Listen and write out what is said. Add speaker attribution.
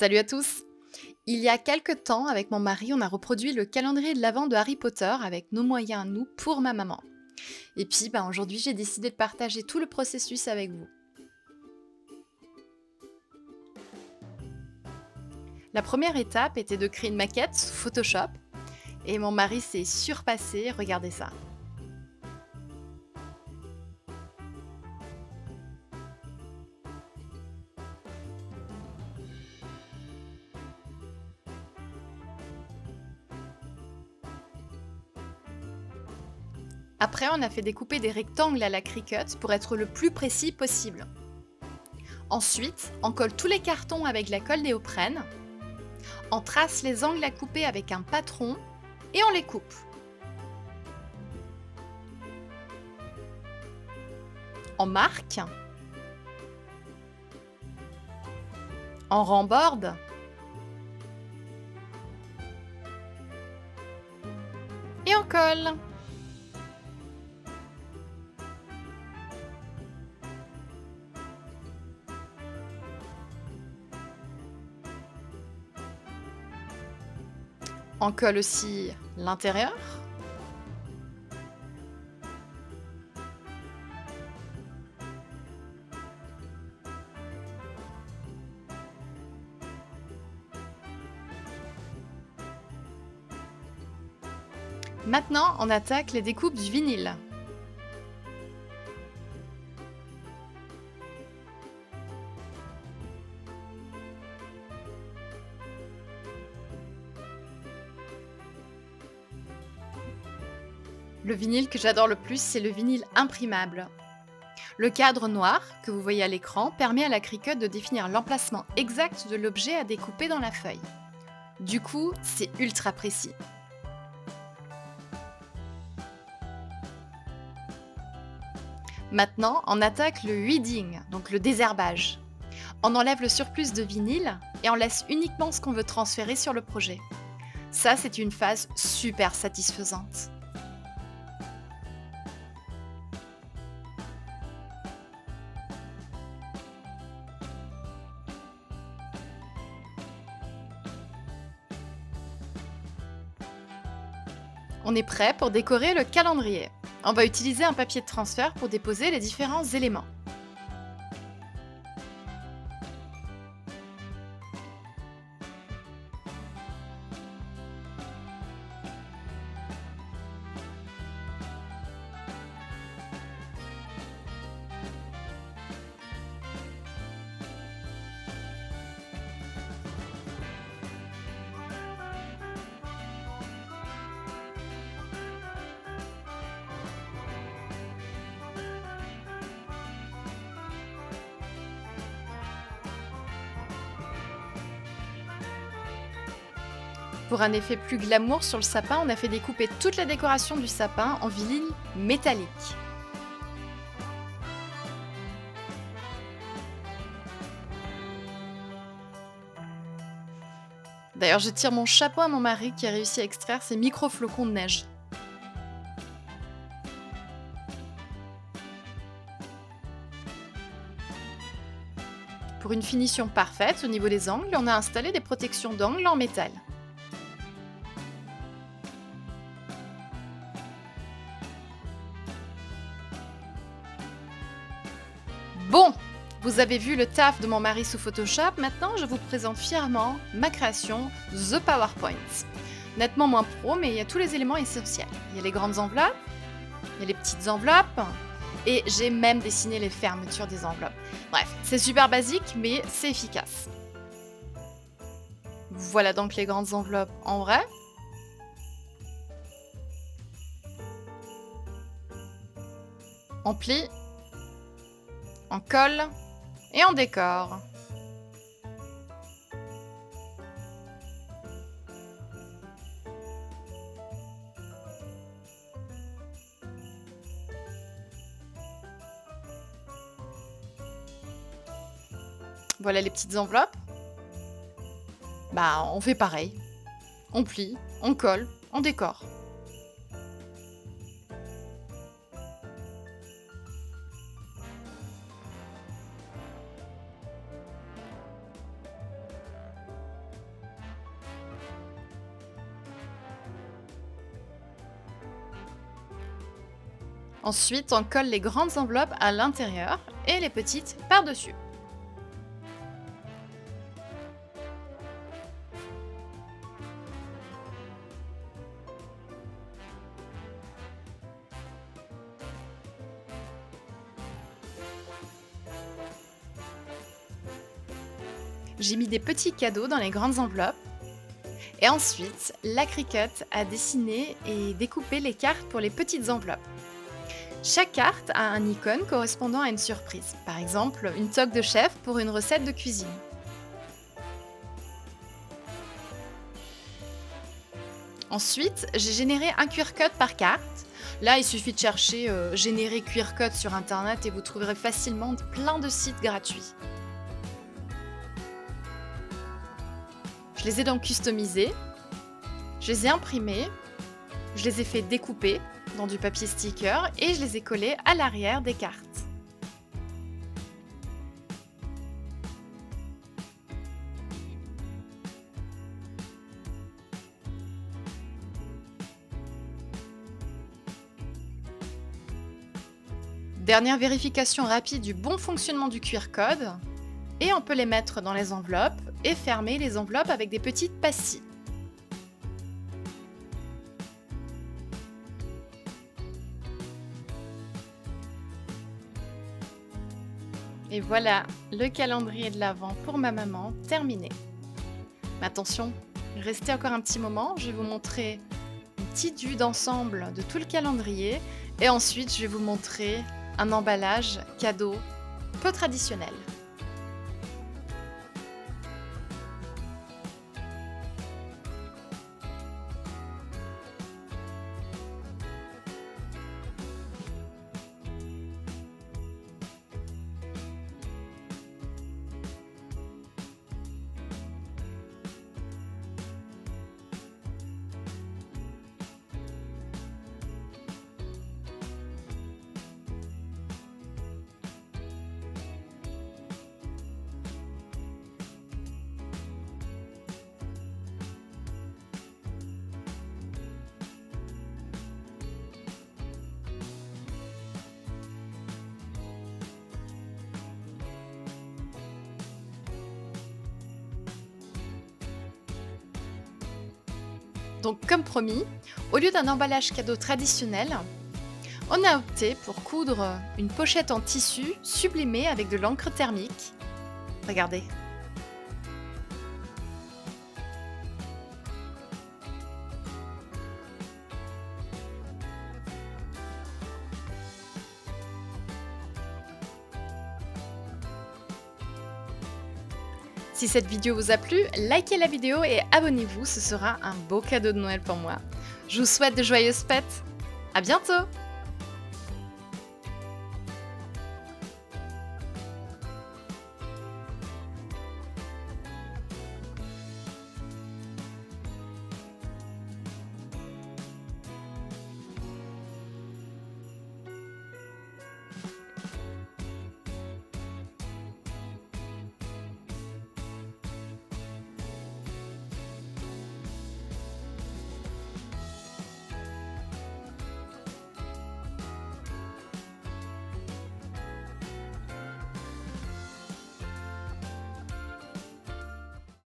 Speaker 1: Salut à tous. Il y a quelque temps, avec mon mari, on a reproduit le calendrier de l'Avent de Harry Potter avec nos moyens à nous pour ma maman. Et puis, aujourd'hui, j'ai décidé de partager tout le processus avec vous. La première étape était de créer une maquette sous Photoshop et mon mari s'est surpassé, regardez ça. Après, on a fait découper des rectangles à la Cricut pour être le plus précis possible. Ensuite, on colle tous les cartons avec la colle néoprène, on trace les angles à couper avec un patron et on les coupe. On marque, on remborde, et on colle. On colle aussi l'intérieur. Maintenant, on attaque les découpes du vinyle. Le vinyle que j'adore le plus, c'est le vinyle imprimable. Le cadre noir que vous voyez à l'écran permet à la Cricut de définir l'emplacement exact de l'objet à découper dans la feuille. Du coup, c'est ultra précis. Maintenant, on attaque le weeding, donc le désherbage. On enlève le surplus de vinyle et on laisse uniquement ce qu'on veut transférer sur le projet. Ça, c'est une phase super satisfaisante. On est prêt pour décorer le calendrier. On va utiliser un papier de transfert pour déposer les différents éléments. Pour un effet plus glamour sur le sapin, on a fait découper toute la décoration du sapin en vinyle métallique. D'ailleurs, je tire mon chapeau à mon mari qui a réussi à extraire ces micro-flocons de neige. Pour une finition parfaite au niveau des angles, on a installé des protections d'angles en métal. Bon, vous avez vu le taf de mon mari sous Photoshop, maintenant je vous présente fièrement ma création The PowerPoint. Nettement moins pro, mais il y a tous les éléments essentiels. Il y a les grandes enveloppes, il y a les petites enveloppes, et j'ai même dessiné les fermetures des enveloppes. Bref, c'est super basique, mais c'est efficace. Voilà donc les grandes enveloppes en vrai. On plie, on colle et on décore. Voilà les petites enveloppes. On fait pareil. On plie, on colle, on décore. Ensuite, on colle les grandes enveloppes à l'intérieur et les petites par-dessus. J'ai mis des petits cadeaux dans les grandes enveloppes. Et ensuite, la Cricut a dessiné et découpé les cartes pour les petites enveloppes. Chaque carte a un icône correspondant à une surprise. Par exemple, une toque de chef pour une recette de cuisine. Ensuite, j'ai généré un QR code par carte. Là, il suffit de chercher générer QR code sur internet et vous trouverez facilement plein de sites gratuits. Je les ai donc customisés, je les ai imprimés, je les ai fait découper dans du papier sticker et je les ai collés à l'arrière des cartes. Dernière vérification rapide du bon fonctionnement du QR code. Et on peut les mettre dans les enveloppes et fermer les enveloppes avec des petites pastilles. Et voilà, le calendrier de l'Avent pour ma maman terminé. Mais attention, restez encore un petit moment, je vais vous montrer une petite vue d'ensemble de tout le calendrier et ensuite je vais vous montrer un emballage cadeau peu traditionnel. Donc comme promis, au lieu d'un emballage cadeau traditionnel, on a opté pour coudre une pochette en tissu sublimée avec de l'encre thermique. Regardez. Si cette vidéo vous a plu, likez la vidéo et abonnez-vous, ce sera un beau cadeau de Noël pour moi. Je vous souhaite de joyeuses fêtes. À bientôt!